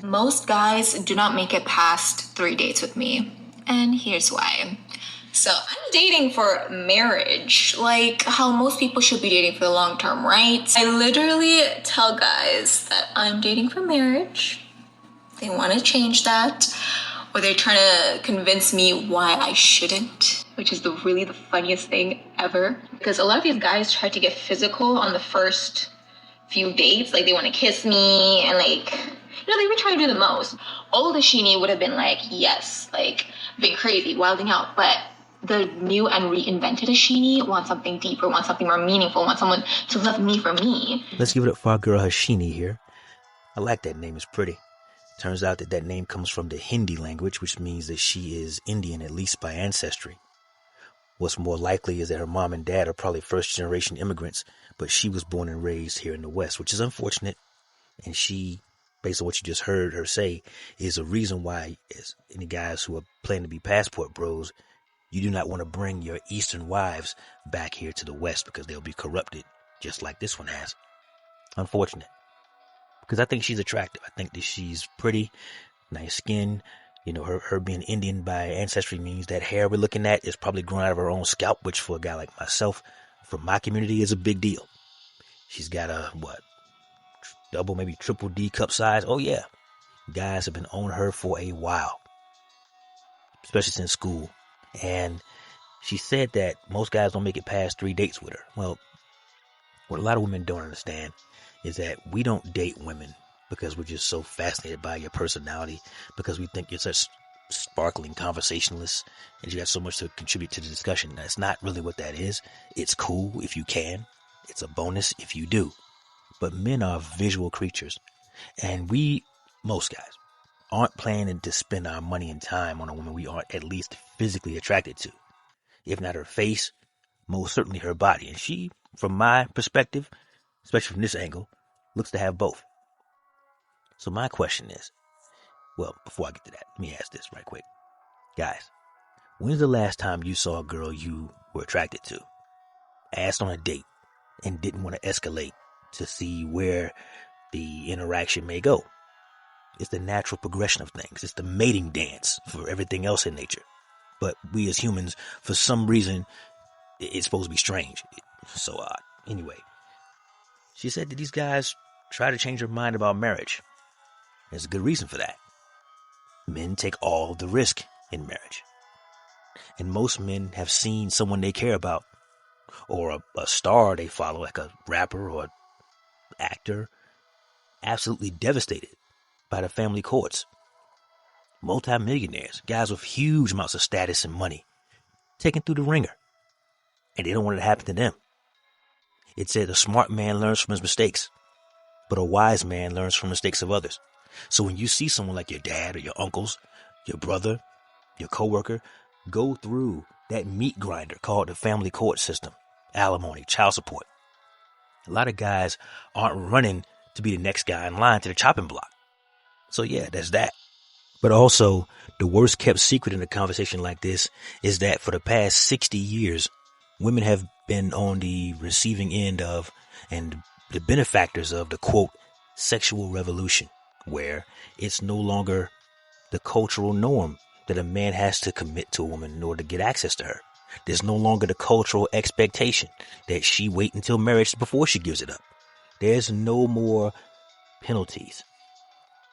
Most guys do not make it past 3 dates with me, and here's why. So I'm dating for marriage, like how most people should be dating for the long term, right? I literally tell guys that I'm dating for marriage. They want to change that, or they're trying to convince me why I shouldn't, which is really the funniest thing ever. Because a lot of these guys try to get physical on the first few dates, like they want to kiss me and they were trying to do the most. All the Sheenie would have been like, yes, like being crazy, wilding out, but the new and reinvented Sheenie wants something deeper, wants something more meaningful, wants someone to love me for me. Let's give it up for our girl Hashini here. I like that name, it's pretty. Turns out that name comes from the Hindi language, which means that she is Indian, at least by ancestry. What's more likely is that her mom and dad are probably first-generation immigrants, but she was born and raised here in the West, which is unfortunate. And she, based on what you just heard her say, is a reason why, as any guys who are planning to be passport bros, you do not want to bring your Eastern wives back here to the West because they'll be corrupted, just like this one has. Unfortunate. Because I think she's attractive. I think that she's pretty, nice skin. You know, her being Indian by ancestry means that hair we're looking at is probably growing out of her own scalp, which for a guy like myself, from my community, is a big deal. She's got a, double, maybe triple D cup size. Oh, yeah. Guys have been on her for a while, especially since school. And she said that most guys don't make it past 3 dates with her. Well, what a lot of women don't understand is that we don't date women because we're just so fascinated by your personality, because we think you're such sparkling conversationalists and you got so much to contribute to the discussion. That's not really what that is. It's cool if you can. It's a bonus if you do. But men are visual creatures, and most guys, aren't planning to spend our money and time on a woman we aren't at least physically attracted to. If not her face, most certainly her body. And she, from my perspective, especially from this angle, looks to have both. So my question is, well, before I get to that, let me ask this right quick. Guys, when's the last time you saw a girl you were attracted to, asked on a date, and didn't want to escalate to see where the interaction may go? It's the natural progression of things. It's the mating dance for everything else in nature. But we as humans, for some reason, it's supposed to be strange. It's so odd. Anyway, she said that these guys try to change their mind about marriage. There's a good reason for that. Men take all the risk in marriage. And most men have seen someone they care about, or a star they follow, like a rapper or actor, absolutely devastated by the family courts. Multi-millionaires, guys with huge amounts of status and money, taken through the ringer. And they don't want it to happen to them. It said a smart man learns from his mistakes, but a wise man learns from mistakes of others. So when you see someone like your dad or your uncles, your brother, your coworker, go through that meat grinder called the family court system, alimony, child support, a lot of guys aren't running to be the next guy in line to the chopping block. So yeah, there's that. But also, the worst kept secret in a conversation like this is that for the past 60 years, women have been on the receiving end of and the benefactors of the, quote, sexual revolution, where it's no longer the cultural norm that a man has to commit to a woman in order to get access to her. There's no longer the cultural expectation that she wait until marriage before she gives it up. There's no more penalties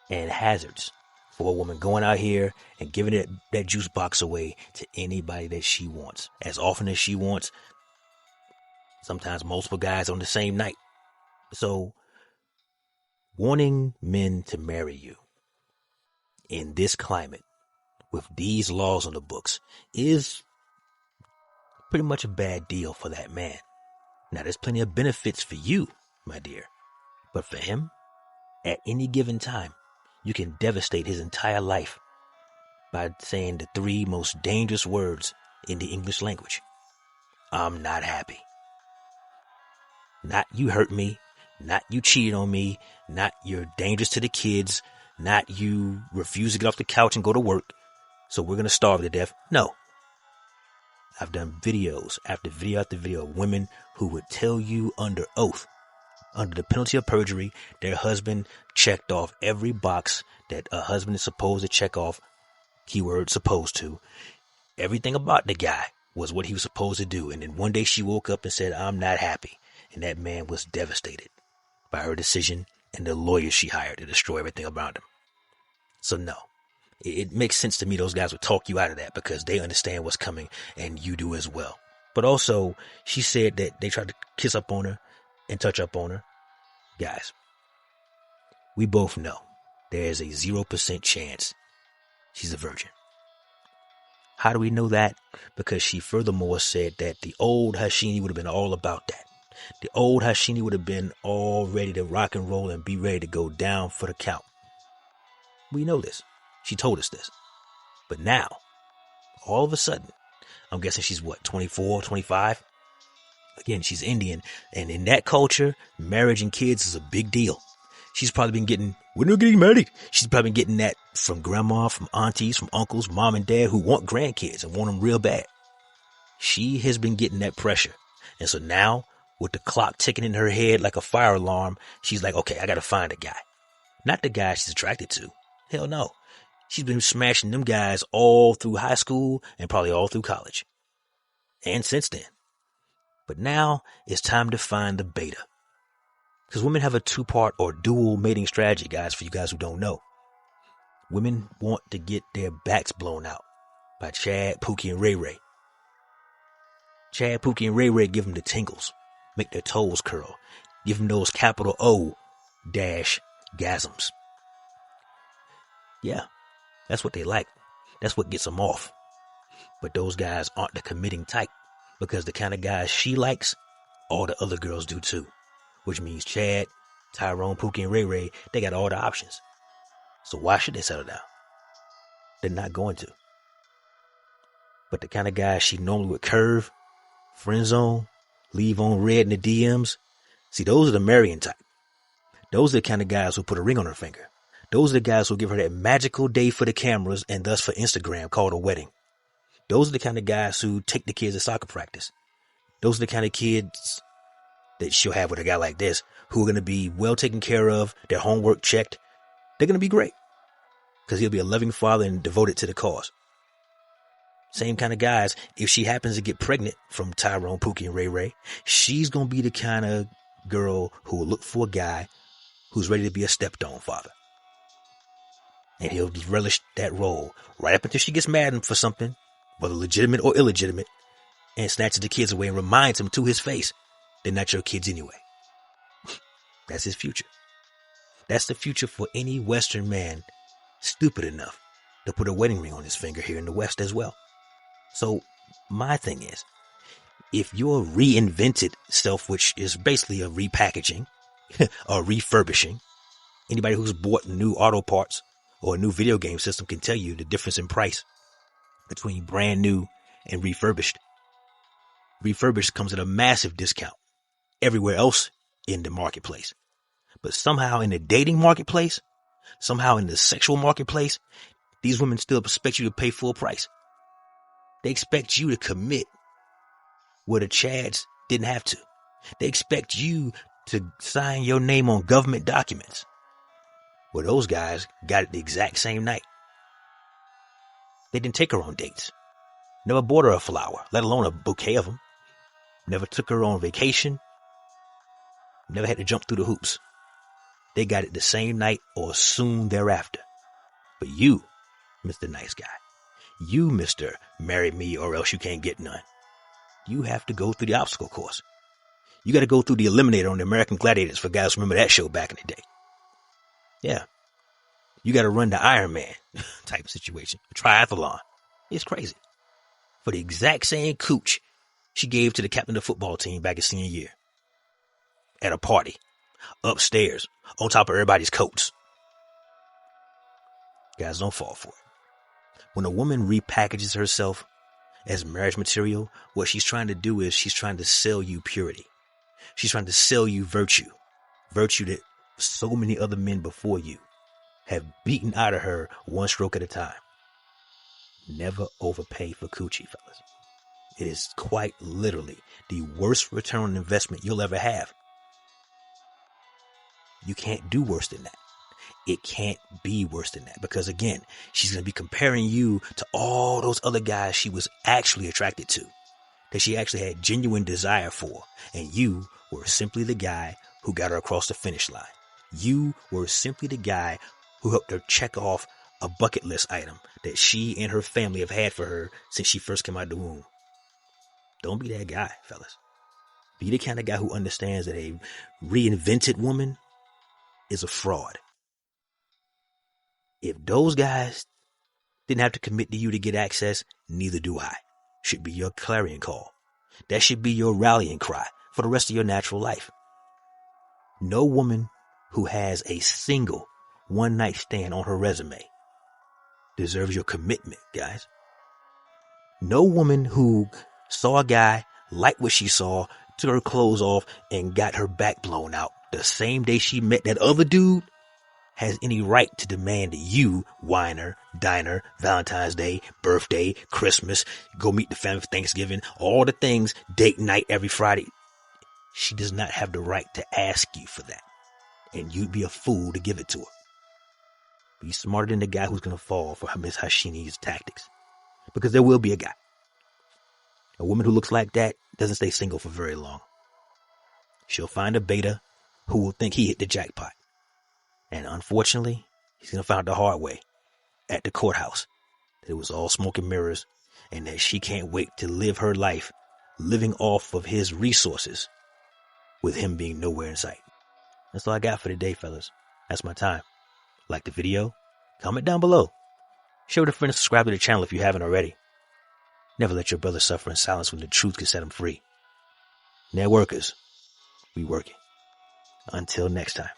and hazards for a woman going out here and giving that juice box away to anybody that she wants, as often as she wants, sometimes multiple guys on the same night. So, wanting men to marry you in this climate with these laws on the books is pretty much a bad deal for that man. Now, there's plenty of benefits for you, my dear, but for him, at any given time, you can devastate his entire life by saying the 3 most dangerous words in the English language. I'm not happy. Not you hurt me, not you cheated on me, not you're dangerous to the kids, not you refuse to get off the couch and go to work, so we're going to starve to death. No. I've done videos after video after video of women who would tell you under oath, under the penalty of perjury, their husband checked off every box that a husband is supposed to check off, keyword supposed to. Everything about the guy was what he was supposed to do. And then one day she woke up and said, I'm not happy. And that man was devastated by her decision and the lawyers she hired to destroy everything around him. So no, it makes sense to me those guys would talk you out of that because they understand what's coming and you do as well. But also, she said that they tried to kiss up on her and touch up on her. Guys, we both know there is a 0% chance she's a virgin. How do we know that? Because she furthermore said that the old Hashini would have been all about that. The old Hashini would have been all ready to rock and roll and be ready to go down for the count. We know this. She told us this. But now, all of a sudden, I'm guessing she's what, 24, 25? Again, she's Indian. And in that culture, marriage and kids is a big deal. She's probably been getting, we're not getting married. She's probably been getting that from grandma, from aunties, from uncles, mom and dad who want grandkids and want them real bad. She has been getting that pressure. And so now, with the clock ticking in her head like a fire alarm, she's like, okay, I got to find a guy. Not the guy she's attracted to. Hell no. She's been smashing them guys all through high school and probably all through college. And since then. But now it's time to find the beta. Because women have a two-part or dual mating strategy, guys, for you guys who don't know. Women want to get their backs blown out by Chad, Pookie, and Ray Ray. Chad, Pookie, and Ray Ray give them the tingles, make their toes curl, give them those capital O dash gasms. Yeah, that's what they like. That's what gets them off. But those guys aren't the committing type because the kind of guys she likes, all the other girls do too. Which means Chad, Tyrone, Pookie, and Ray Ray, they got all the options. So why should they settle down? They're not going to. But the kind of guys she normally would curve, friend zone, leave on red in the DMs, see, those are the marrying type. Those are the kind of guys who put a ring on her finger. Those are the guys who give her that magical day for the cameras and thus for Instagram called a wedding. Those are the kind of guys who take the kids to soccer practice. Those are the kind of kids that she'll have with a guy like this who are going to be well taken care of, their homework checked. They're going to be great because he'll be a loving father and devoted to the cause. Same kind of guys. If she happens to get pregnant from Tyrone, Pookie, and Ray Ray, she's going to be the kind of girl who will look for a guy who's ready to be a stepdaughter father. And he'll relish that role right up until she gets mad for something, whether legitimate or illegitimate, and snatches the kids away and reminds him to his face, they're not your kids anyway. That's his future. That's the future for any Western man stupid enough to put a wedding ring on his finger here in the West as well. So my thing is, if your reinvented self, which is basically a repackaging or refurbishing, anybody who's bought new auto parts or a new video game system can tell you the difference in price between brand new and refurbished. Refurbished comes at a massive discount everywhere else in the marketplace. But somehow in the dating marketplace, somehow in the sexual marketplace, these women still expect you to pay full price. They expect you to commit where the Chads didn't have to. They expect you to sign your name on government documents where those guys got it the exact same night. They didn't take her on dates. Never bought her a flower, let alone a bouquet of them. Never took her on vacation. Never had to jump through the hoops. They got it the same night or soon thereafter. But you, Mr. Nice Guy, you, Mr. Marry Me or else you can't get none, you have to go through the obstacle course. You got to go through the Eliminator on the American Gladiators for guys who remember that show back in the day. Yeah. You got to run the Iron Man type of situation. A triathlon. It's crazy. For the exact same cooch she gave to the captain of the football team back in senior year. At a party. Upstairs. On top of everybody's coats. Guys, don't fall for it. When a woman repackages herself as marriage material, what she's trying to do is she's trying to sell you purity. She's trying to sell you virtue. Virtue that so many other men before you have beaten out of her one stroke at a time. Never overpay for coochie, fellas. It is quite literally the worst return on investment you'll ever have. You can't do worse than that. It can't be worse than that, because again, she's going to be comparing you to all those other guys she was actually attracted to, that she actually had genuine desire for, and you were simply the guy who got her across the finish line. You were simply the guy who helped her check off a bucket list item that she and her family have had for her since she first came out of the womb. Don't be that guy, fellas. Be the kind of guy who understands that a reinvented woman is a fraud. If those guys didn't have to commit to you to get access, neither do I. Should be your clarion call. That should be your rallying cry for the rest of your natural life. No woman who has a single one-night stand on her resume deserves your commitment, guys. No woman who saw a guy, liked what she saw, took her clothes off, and got her back blown out the same day she met that other dude has any right to demand that you wine her, dine her, Valentine's Day, birthday, Christmas, go meet the family for Thanksgiving, all the things, date night every Friday. She does not have the right to ask you for that. And you'd be a fool to give it to her. Be smarter than the guy who's going to fall for Miss Hashini's tactics. Because there will be a guy. A woman who looks like that doesn't stay single for very long. She'll find a beta who will think he hit the jackpot. And unfortunately, he's going to find out the hard way at the courthouse that it was all smoke and mirrors, and that she can't wait to live her life living off of his resources with him being nowhere in sight. That's all I got for today, fellas. That's my time. Like the video, comment down below. Share with a friend and subscribe to the channel if you haven't already. Never let your brother suffer in silence when the truth can set him free. Networkers, we working. Until next time.